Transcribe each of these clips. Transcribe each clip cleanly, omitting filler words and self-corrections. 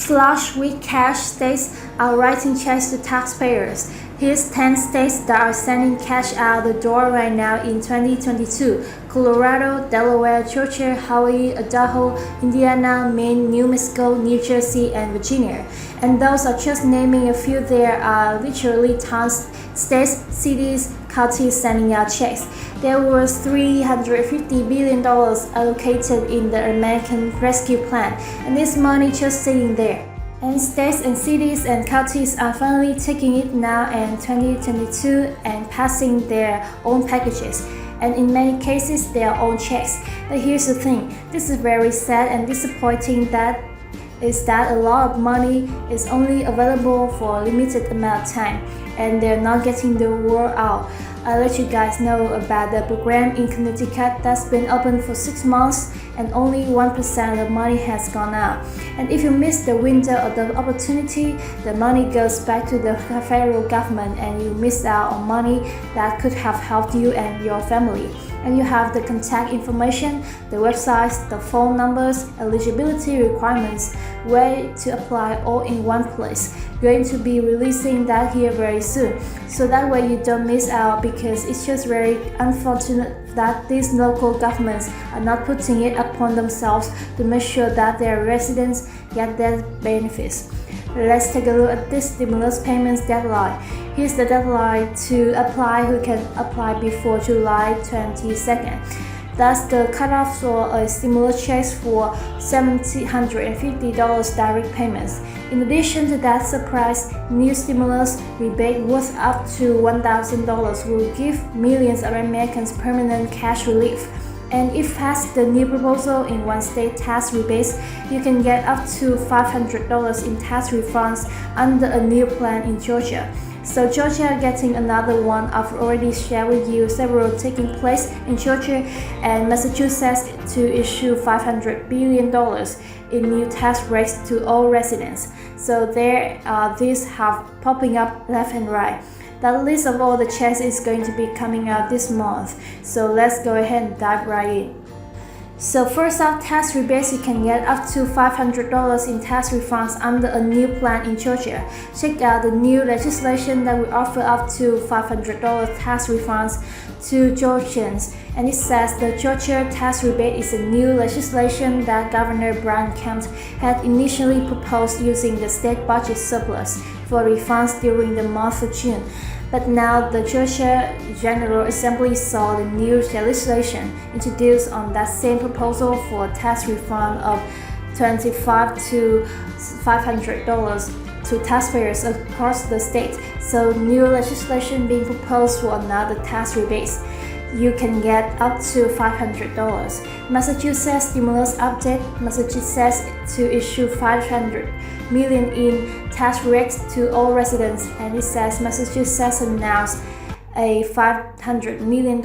Flush with cash states are writing checks to taxpayers. Here's 10 states that are sending cash out the door right now in 2022. Colorado, Delaware, Georgia, Hawaii, Idaho, Indiana, Maine, New Mexico, New Jersey, and Virginia. And those are just naming a few. There are literally tons states, cities, counties sending out checks. There was $350 billion allocated in the American Rescue Plan, and this money just sitting there. And states and cities and counties are finally taking it now in 2022 and passing their own packages, and in many cases their own checks. But here's the thing, this is very sad and disappointing that a lot of money is only available for a limited amount of time, and they're not getting the word out. I'll let you guys know about the program in Connecticut that's been open for 6 months and only 1% of the money has gone out. And if you miss the window of the opportunity, the money goes back to the federal government and you miss out on money that could have helped you and your family. And you have the contact information, the websites, the phone numbers, eligibility requirements, where to apply all in one place. Going to be releasing that here very soon, so that way you don't miss out, because it's just very unfortunate that these local governments are not putting it upon themselves to make sure that their residents get their benefits. Let's take a look at this stimulus payments deadline. Here's the deadline to apply. Who can apply before July 22nd. That's the cutoff for a stimulus checks for $750 direct payments. In addition to that surprise new stimulus rebate worth up to $1,000 will give millions of Americans permanent cash relief. And if passed the new proposal in one state tax rebates, you can get up to $500 in tax refunds under a new plan in Georgia. So Georgia getting another one. I've already shared with you several taking place in Georgia, and Massachusetts to issue $500 billion in new tax breaks to all residents. So these have popping up left and right. That list of all the checks is going to be coming out this month. So let's go ahead and dive right in. So first off, tax rebates, you can get up to $500 in tax refunds under a new plan in Georgia. Check out the new legislation that will offer up to $500 tax refunds to Georgians. And it says the Georgia tax rebate is a new legislation that Governor Brian Kemp had initially proposed using the state budget surplus for refunds during the month of June. But now the Georgia General Assembly saw the new legislation introduced on that same proposal for a tax refund of $25 to $500 to taxpayers across the state. So new legislation being proposed for another tax rebates. You can get up to $500. Massachusetts stimulus update. Massachusetts to issue $500 million in tax breaks to all residents, and it says Massachusetts announced a $500 million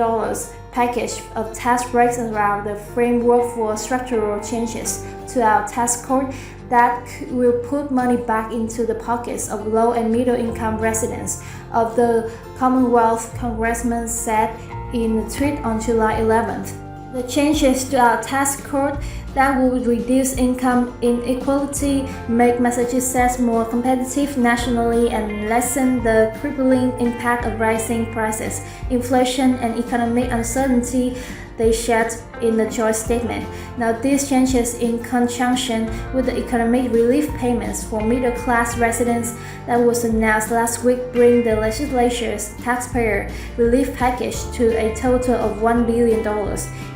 package of tax breaks around the framework for structural changes to our tax code that will put money back into the pockets of low and middle income residents of the Commonwealth, Congressman said in a tweet on July 11th. The changes to our tax code that would reduce income inequality, make Massachusetts more competitive nationally, and lessen the crippling impact of rising prices, inflation, and economic uncertainty, they shared in the joint statement. Now, these changes, in conjunction with the economic relief payments for middle-class residents that was announced last week, bring the legislature's taxpayer relief package to a total of $1 billion,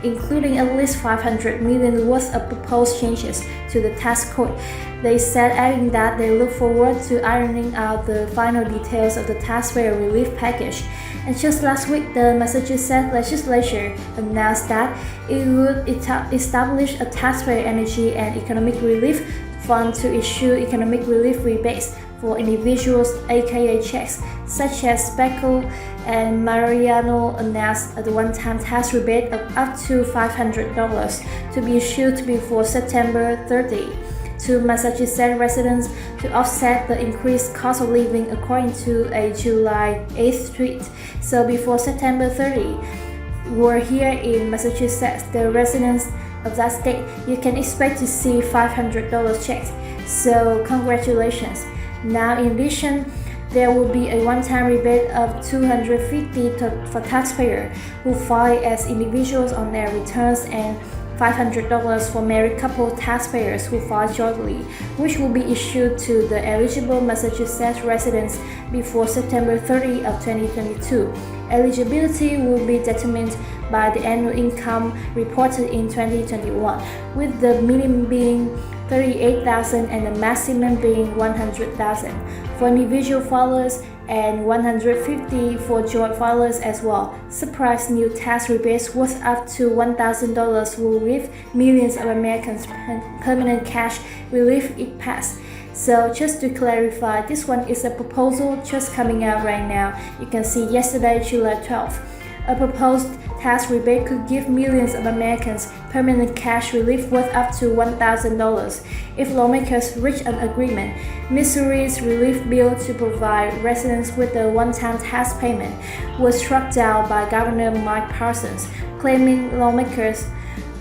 including at least $500 million worth of proposed changes to the tax code. They said, adding that they look forward to ironing out the final details of the taxpayer relief package. And just last week, the Massachusetts legislature announced that it would establish a taxpayer energy and economic relief fund to issue economic relief rebates for individuals, aka checks, such as Speckle and Mariano announced a one-time tax rebate of up to $500 to be issued before September 30 to Massachusetts residents to offset the increased cost of living, according to a July 8th tweet. So before September 30, we're here in Massachusetts, the residents of that state, you can expect to see $500 checks. So congratulations. Now in addition, there will be a one-time rebate of $250 for taxpayers who file as individuals on their returns and $500 for married couple taxpayers who file jointly, which will be issued to the eligible Massachusetts residents before September 30 of 2022. Eligibility will be determined by the annual income reported in 2021, with the minimum being $38,000 and the maximum being $100,000 for individual filers and $150 for joint filers as well. Surprise new tax rebates worth up to $1,000 will give millions of Americans permanent cash relief if passed. So just to clarify, this one is a proposal just coming out right now. You can see yesterday, July 12th. A proposed tax rebate could give millions of Americans permanent cash relief worth up to $1,000 if lawmakers reach an agreement. Missouri's relief bill to provide residents with a one-time tax payment was struck down by Governor Mike Parsons, claiming lawmakers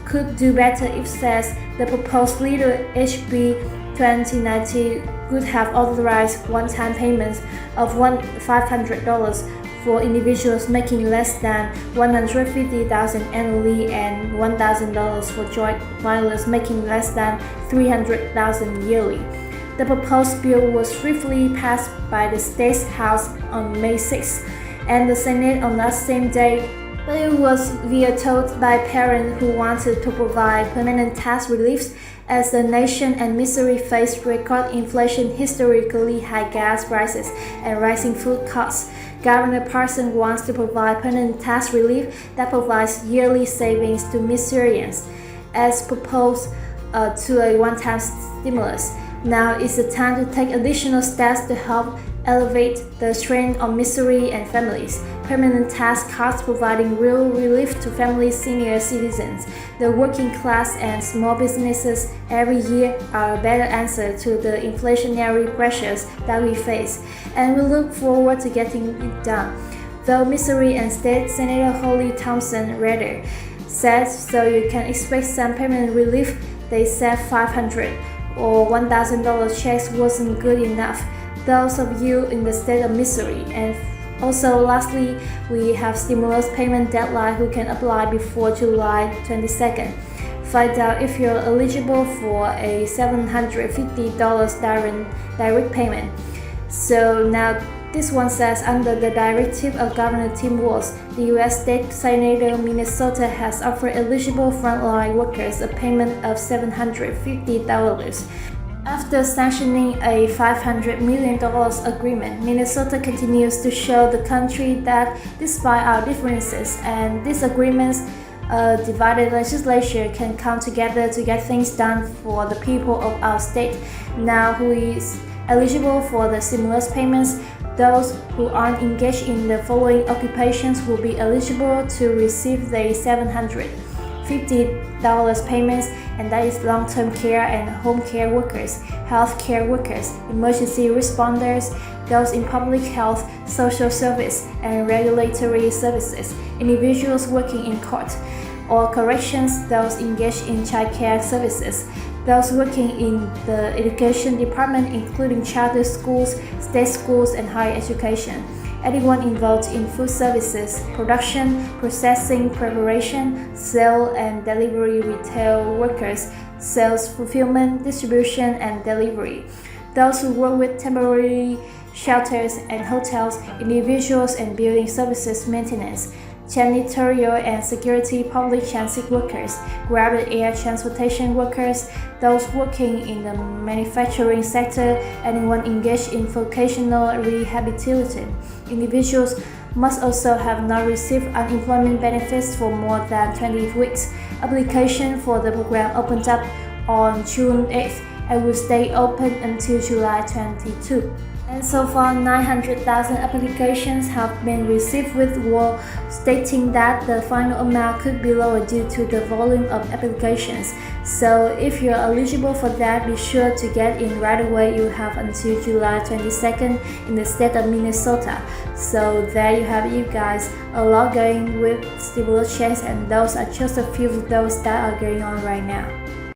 could do better if says the proposed leader HB 2019 could have authorized one-time payments of $500 for individuals making less than $150,000 annually and $1,000 for joint filers making less than $300,000 yearly. The proposed bill was swiftly passed by the state's House on May 6 and the Senate on that same day, but it was vetoed by parents who wanted to provide permanent tax reliefs as the nation and Missouri faced record inflation, historically high gas prices, and rising food costs. Governor Parsons wants to provide permanent tax relief that provides yearly savings to Missourians, as proposed to a one-time stimulus. Now is the time to take additional steps to help elevate the strain on Missouri and families. Permanent tax cuts providing real relief to families, senior citizens, the working class, and small businesses every year are a better answer to the inflationary pressures that we face, and we look forward to getting it done. Though Missouri and State Senator Holly Thompson Reeder said so you can expect some permanent relief, they said $500 or $1,000 checks wasn't good enough. Those of you in the state of Missouri. And also lastly, we have stimulus payment deadline who can apply before July 22nd. Find out if you're eligible for a $750 direct payment. So now this one says, under the directive of Governor Tim Walz, the U.S. State Senator Minnesota has offered eligible frontline workers a payment of $750. After sanctioning a $500 million agreement, Minnesota continues to show the country that despite our differences and disagreements, a divided legislature can come together to get things done for the people of our state. Now, who is eligible for the stimulus payments? Those who aren't engaged in the following occupations will be eligible to receive the $750 payments, and that is long-term care and home care workers, health care workers, emergency responders, those in public health, social service, and regulatory services, individuals working in court or corrections, those engaged in child care services, those working in the education department including charter schools, state schools, and higher education, anyone involved in food services, production, processing, preparation, sale and delivery, retail workers, sales, fulfillment, distribution, and delivery, those who work with temporary shelters and hotels, individuals and building services maintenance, janitorial and security, public transit workers, ground and air transportation workers, those working in the manufacturing sector, anyone engaged in vocational rehabilitation. Individuals must also have not received unemployment benefits for more than 20 weeks. Application for the program opened up on June 8th and will stay open until July 22. And so far, 900,000 applications have been received, with Wall stating that the final amount could be lower due to the volume of applications. So if you're eligible for that, be sure to get in right away. You have until July 22nd in the state of Minnesota. So there you have it, you guys. A lot going with stimulus checks, and those are just a few of those that are going on right now.